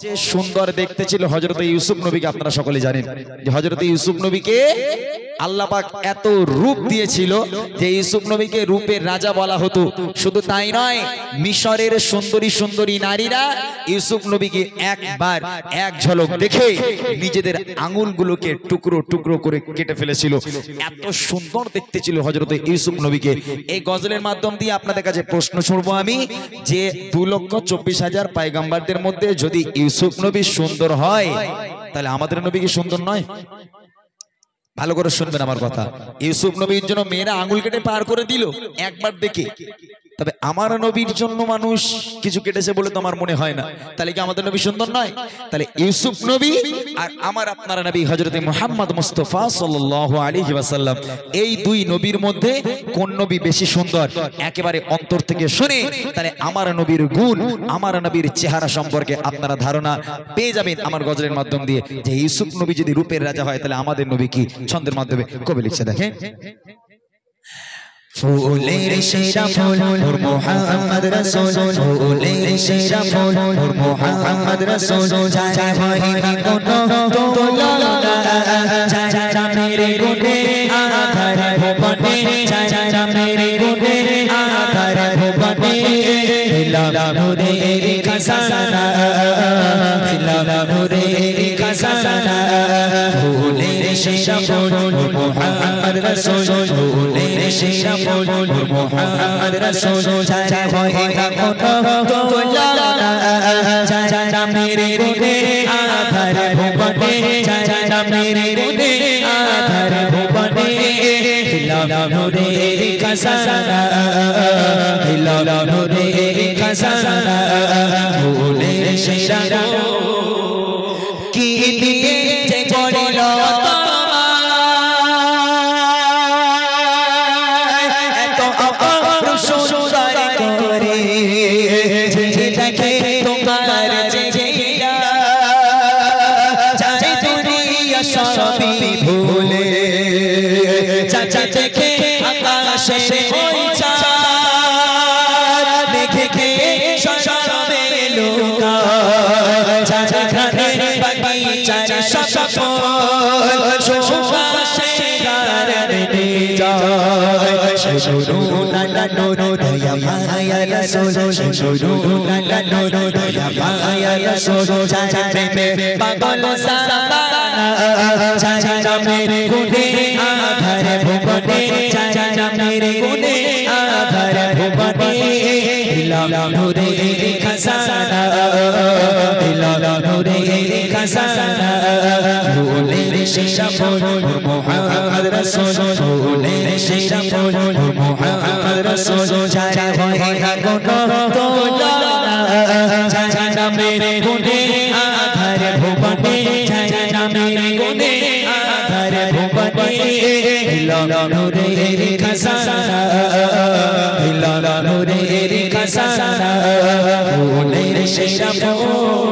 সবচেয়ে সুন্দর দেখতে ছিল হযরত ইউসুফ নবীকে। আপনারা সকলে জানেন যে হযরত ইউসুফ নবীকে আল্লাহ পাক এত রূপ দিয়েছিল যে ইউসুফ নবীকে রূপের রাজা বলা হতো। শুধু তাই নয়, মিশরের সুন্দরী সুন্দরী নারীরা ইউসুফ নবীকে একবার এক ঝলক দেখে নিজেদের আঙ্গুলগুলোকে টুকরো টুকরো করে কেটে ফেলেছিল। এত সুন্দর দেখতে ছিল হযরত ইউসুফ নবীকে। এই গজলের মাধ্যম দিয়ে আপনাদের কাছে প্রশ্ন ছুড়বো আমি যে 2,24,000 পয়গম্বরদের মধ্যে যদি ইউসুফ নবী সুন্দর হয়, তাহলে আমাদের নবী কি সুন্দর নয়? ভালো করে শুনবেন আমার কথা। ইউসুফ নবীর জন্য মেয়েরা আঙ্গুল কেটে পার করে দিল একবার দেখে, তবে আমার নবীর জন্য মানুষ কিছু কেটেছে বলে তো আমার মনে হয় না। তাহলে কি আমাদের নবী সুন্দর নয়? তাহলে ইউসুফ নবী আর আমার আপনার নবী হযরত মুহাম্মদ মুস্তাফা সাল্লাল্লাহু আলাইহি ওয়াসাল্লাম, এই দুই নবীর মধ্যে কোন নবী বেশি সুন্দর একেবারে অন্তর থেকে শুনে তাহলে আমার নবীর গুণ, আমার নবীর চেহারা সম্পর্কে আপনারা ধারণা পেয়ে যাবেন আমার গজলের মাধ্যম দিয়ে। যে ইউসুফ নবী যদি রূপের রাজা হয়, তাহলে আমাদের নবী কি? ছন্দের মাধ্যমে কবি লিখছে, দেখেন। ফুলের সেরা ফুল নূর মুহাম্মদ রাসূল, ফুলের সেরা ফুল নূর মুহাম্মদ রাসূল, যারা হয় না কোনো তুলনা, যারা মেরে গুণে আধার ভুবনে, যারা মেরে গুণে আধার ভুবনে, দিলাম নূরের খাজানা, দিলাম নূরের খাজানা। ফুলের সেরা ফুল নূর মুহাম্মদ রাসূল, ফুলের সেরা ফুল নূর মুহাম্মদ রাসূল, যারা হয় না কোনো তুলনা, যারা মেরে গুণে আধার ভুবনে, যারা মেরে গুণে আধার ভুবনে, দিলাম নূরের খাজানা, দিলাম নূরের খাজানা। ফুলের সেরা কি দিয়ে যে পড়ল ভুলে, চাচা দেখে আকাশে ওই চাঁদ, দেখে কে সরবে লোকা, চাচা খানে বাগিচার সব ফুল সুবাসে গারদে যায়। শুরু না নো দয়া মায়া রাসূল, শুরু না নো দয়া মায়া রাসূল, চাচা প্রেমে পাগল সাবানা, চাচা মেরে গুণে আধার ভুবনে, চাচা মেরে গুণে আধার ভুবনে, দিলাম নূরের খাজানা, দিলাম নূরের খাজানা। ফুলের সেরা ফুল নূর মুহাম্মদ রাসূল, ফুলের সেরা ফুল নূর মুহাম্মদ রাসূল, যারা হয় না কোনো তুলনা, চাচা মেরে গুণে আধার ভুবনে, চাচা মেরে গুণে আধার ভুবনে, দিলাম নূরের খাজানা, দিলাম নূরের খাজানা। ফুলের সেরা ফুল।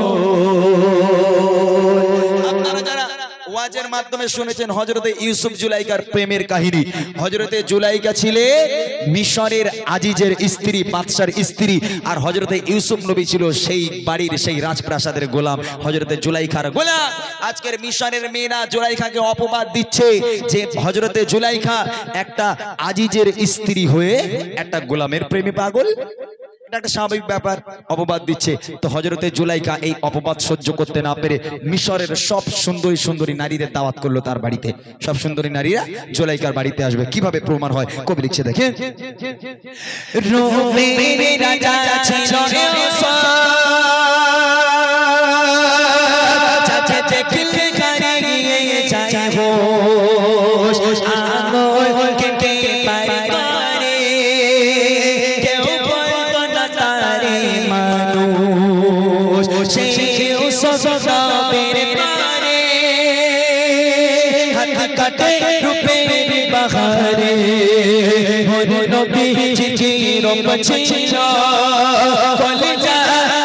আপনারা যারা ওয়াজের মাধ্যমে শুনেছেন হযরতে ইউসুফ জুলাইকার প্রেমের কাহিনী, হযরতে জুলাইকা ছিলেন মিশরের আজিজের স্ত্রী, বাদশার স্ত্রী, আর হযরতে ইউসুফ নবী ছিল সেই বাড়ির সেই রাজপ্রাসাদের গোলাম, হযরতে জুলাইখার গোলাম। আজকের মিশরের মেয়েরা জুলাইখাকে অপবাদ দিচ্ছে যে হযরতে জুলাইখা একটা আজিজের স্ত্রী হয়ে একটা গোলামের প্রেমে পাগল। একটা স্বাভাবিক ব্যাপার, অপবাদ দিচ্ছে। তো হযরতে জুলাইখা এই অপবাদ সহ্য করতে না পেরে মিশরের সব সুন্দরী সুন্দরী নারীদের দাওয়াত করলো তার বাড়িতে। সব সুন্দরী নারীরা জুলাইখার বাড়িতে আসবে। কিভাবে প্রমাণ হয় কবি লিখছে, দেখেন। রূপের রাজা ছিল ইউসুফ, চাচা দেখলে হারিয়ে যায় হোশ, আঙুল কেটে পায় করে, কেউ বলতো না তারে মানুষ, সেই ইউসুফ নবীর পারে, হাত কাটে রূপের বাহারে, নবী চির ছিল কলেজা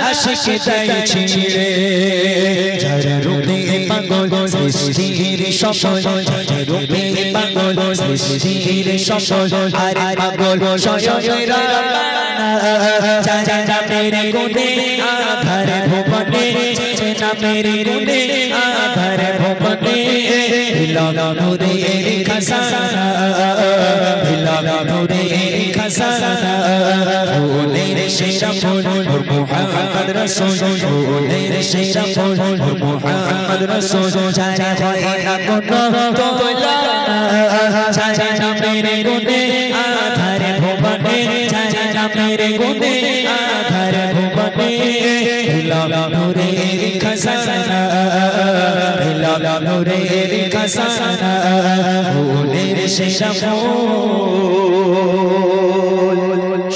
আশিক তাই ছিড়ে, যারা রূপে পাগল সৃষ্টির সফল, যারা রূপে পাগল সৃষ্টির সফল, আরে পাগল স্বয়ং রাব্বানা, যারা মেরে গুণে আধার ভুবনে, নামের গুণে আধার ভুবনে দিলাম নূরের খাজানা দিলাম নূরের খাজানা ফুলের সেরা ফুল মুহাম্মদ রাসূল ফুলের সেরা ফুল মুহাম্মদ রাসূল যারা হয় না কোনো তুলনা যারা নামের গুণে আধার ভুবনে যারা নামের গুণে আধার ভুবনে দিলাম নূরের খাজানা দিলাম নূরের খাজানা ফুলের সেরা ফুল।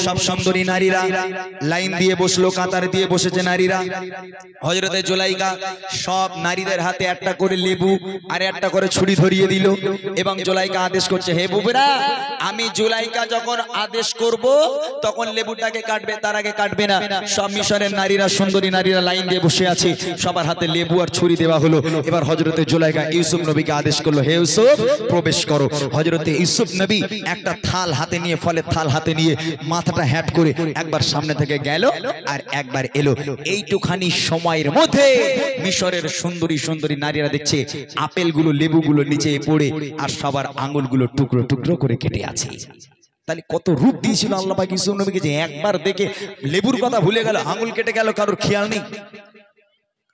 সব সুন্দরী নারীরা লাইন দিয়ে বসলো, কাতার দিয়ে বসেছে নারীরা। হযরতে জুলাইখা সব নারীদের হাতে একটা করে লেবু আর একটা করে ছুরি ধরিয়ে দিল এবং জুলাইখা আদেশ করছে, হে বুবেরা, আমি জুলাইখা যখন আদেশ করব তখন লেবুটাকে কাটবে, তার আগে কাটবে না। সব মিশরের নারীরা, সুন্দরী নারীরা লাইন দিয়ে বসে আছে, সবার হাতে লেবু আর ছুরি দেওয়া হলো। এবার হযরতে জুলাইখা ইউসুফ নবীকে আদেশ করলো, হে ইউসুফ প্রবেশ করো। হযরতে ইউসুফ নবী একটা থাল হাতে নিয়ে, ফলের থাল হাতে নিয়ে মাথাটা হ্যাট করে একবার সামনে থেকে গেল আর একবার এলো। এইটুখানি সময়ের মধ্যে মিশরের সুন্দরী সুন্দরী নারীরা দেখছে আপেলগুলো, লেবুগুলো নিচে পড়ে আর সবার আঙুলগুলো টুকরো টুকরো করে কেটে আছে। তাহলে কত রূপ দিয়েছিল আল্লাহ পাক ইউসুফ নবীকে যে একবার দেখে লেবুর কথা ভুলে গেল, আঙুল কেটে গেল, কারোর খেয়াল নেই,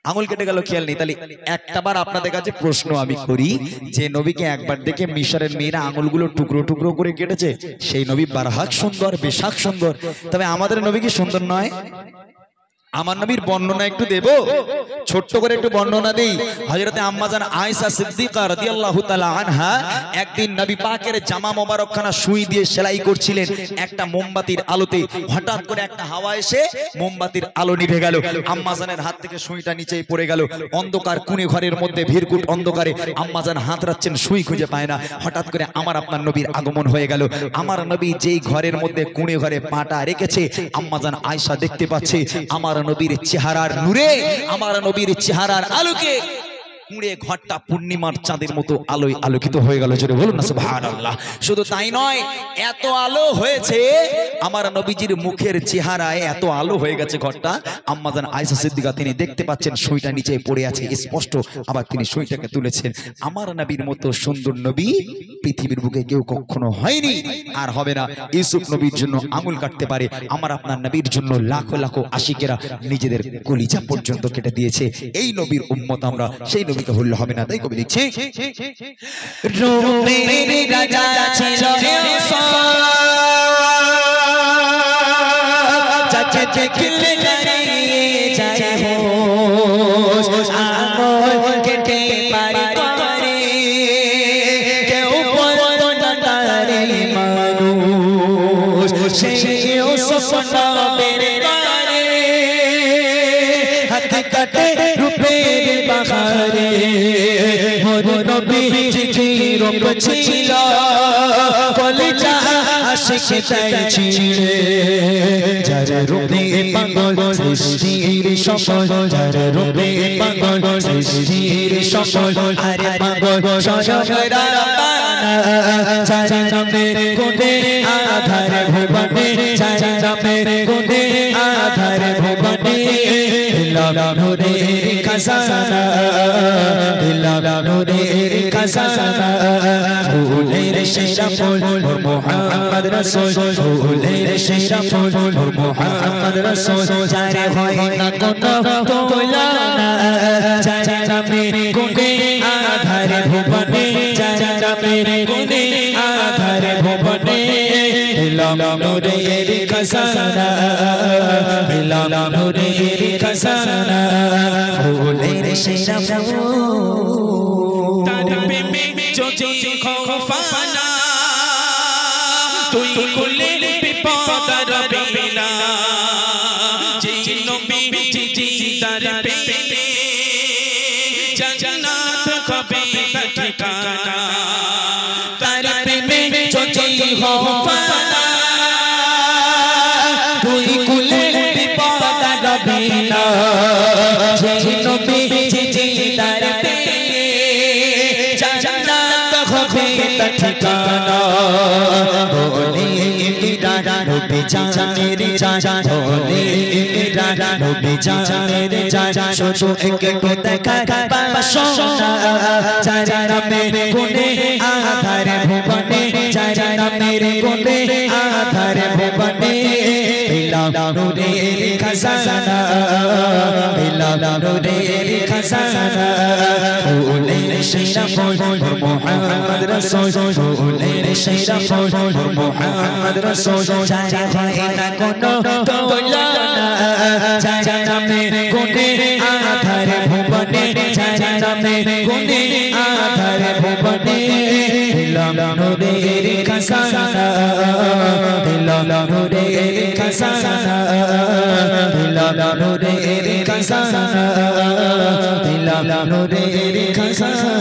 আঙুল কেটে গেল, খেয়াল নেই। তাহলে একটাবার আপনাদের কাছে প্রশ্ন আমি করি, যে নবীকে একবার দেখে মিশরের মেয়েরা আঙুলগুলো টুকরো টুকরো করে কেটেছে, সেই নবী বারহাক সুন্দর, বেশাক সুন্দর, তবে আমাদের নবী কি সুন্দর নয়? আমার নবীর বর্ণনা একটু দেব, ছোট্ট করে একটু বর্ণনা দেই। হযরতে আম্মা জান আয়েশা সিদ্দিকা রাদিয়াল্লাহু তাআলা আনহা একদিন নবী পাকের জামা মোবারকখানা সুই দিয়ে সেলাই করছিলেন একটা মোমবাতির আলোতে। হঠাৎ করে একটা হাওয়া এসে মোমবাতির আলো নিভে গেল, আম্মা জানের হাত থেকে সুইটা নিচেই পড়ে গেল। অন্ধকার কোণে ঘরের মধ্যে ভিড়কুট অন্ধকারে আম্মা জান হাত রাখছেন, সুই খুঁজে পায় না। হঠাৎ করে আমার আপনার নবীর আগমন হয়ে গেল। আমার নবী যেই ঘরের মধ্যে কোণে ঘরে পাটা রেখেছে, আম্মা জান আয়েশা দেখতে পাচ্ছে আমার নবীর চেহারার নূরে, আমার নবীর চেহারার আলোকে কুঁড়ে ঘরটা পূর্ণিমার চাঁদের মতো আলোয় আলোকিত হয়ে গেল। জোরে বলুন না সুবহানাল্লাহ। শুধু তাই নয়, এত আলো হয়েছে আমার নবীজির মুখের চেহারায়, এত আলো হয়ে গেছে ঘরটা। আম্মা জান আয়েশা সিদ্দিকা তিনি দেখতে পাচ্ছেন সুইটা নিচে পড়ে আছে স্পষ্ট, আবার তিনি সুইটাকে তুলেছেন। আমার নবীর মতো সুন্দর নবী পৃথিবীর বুকে কেউ কখনো হয়নি আর হবে না। ইউসুফ নবীর জন্য আঙুল কাটতে পারে, আমার আপনার নবীর জন্য লাখো লাখো আশিকেরা নিজেদের কলিজা পর্যন্ত কেটে দিয়েছে। এই নবীর উম্মত আমরা, সেই নবীকে ভুললে হবে না। তাই কবি লিখছে, রূপের রাজা ছিল ইউসুফ, চাচা দেখলে দাঁড়িয়ে যায় হোশ, আঙুল কেটে পারি করে কেউ বলতো না তারে মানুষ, সেই ইউসুফ নবীর করে হাত কাটে রূপের বাহারে। মোর নবীজি রূপ ছিল কলিজা আশিক তাই ছিড়ে, যার রূপে পাগল সৃষ্টির সকল, যার রূপে পাগল সৃষ্টির সকল, আরে পাগল স্বয়ং রাব্বানা, যার নামের গুণে আধার ভুবনে, যার নামের গুণে আধার ভুবনে দিলাম নূরের খাজানা, দিলাম নূরের খাজানা ফুলের সেরা ফুল মুহাম্মদ রাসূল, ফুলের সেরা ফুল মুহাম্মদ রাসূল, যারে হয় না কোনো তুলনা, যার নামের গুণে আধার ভুবনে, যার নামের গুণে আধার ভুবনে দিলাম নূরের খাজানা, দিলাম নূরের খাজানা ফুলের সেরা ফুল। তার প্রেমে যদি খৌফানা তুই কুলে বিপদ রবে না, যে নবী তার প্রেমে জান্নাত হবে তার ঠিকানা। তার প্রেমে যদি খৌফানা তুই কুলে বিপদ রবে না, যে নবী তার প্রেমে জান্নাত হবে ঠিকানা বলে মেরা নবী জানের জান বলে মেরা নবী জানের জান শুধু একটু দেখা বাসনা যার নামে গুনে আধার ভুবনে যার নামের গুনে আধার ভুবনে পেলাম নূরের খাজানা পেলাম নূরের খাজানা ফুলের সেরা ফুল মুহাম্মদ রাসূল ফুলের সেরা ফুল মুহাম্মদ রাসূল যার হয় না কোনো তুলনা যার নামে গুনে আধার ভুবনে যার নামে গুনে আধার ভুবনে পেলাম নূরের খাজানা পেলাম নূরের খাজানা পেলাম নূরের খাজানা পেলাম নূরের খাজানা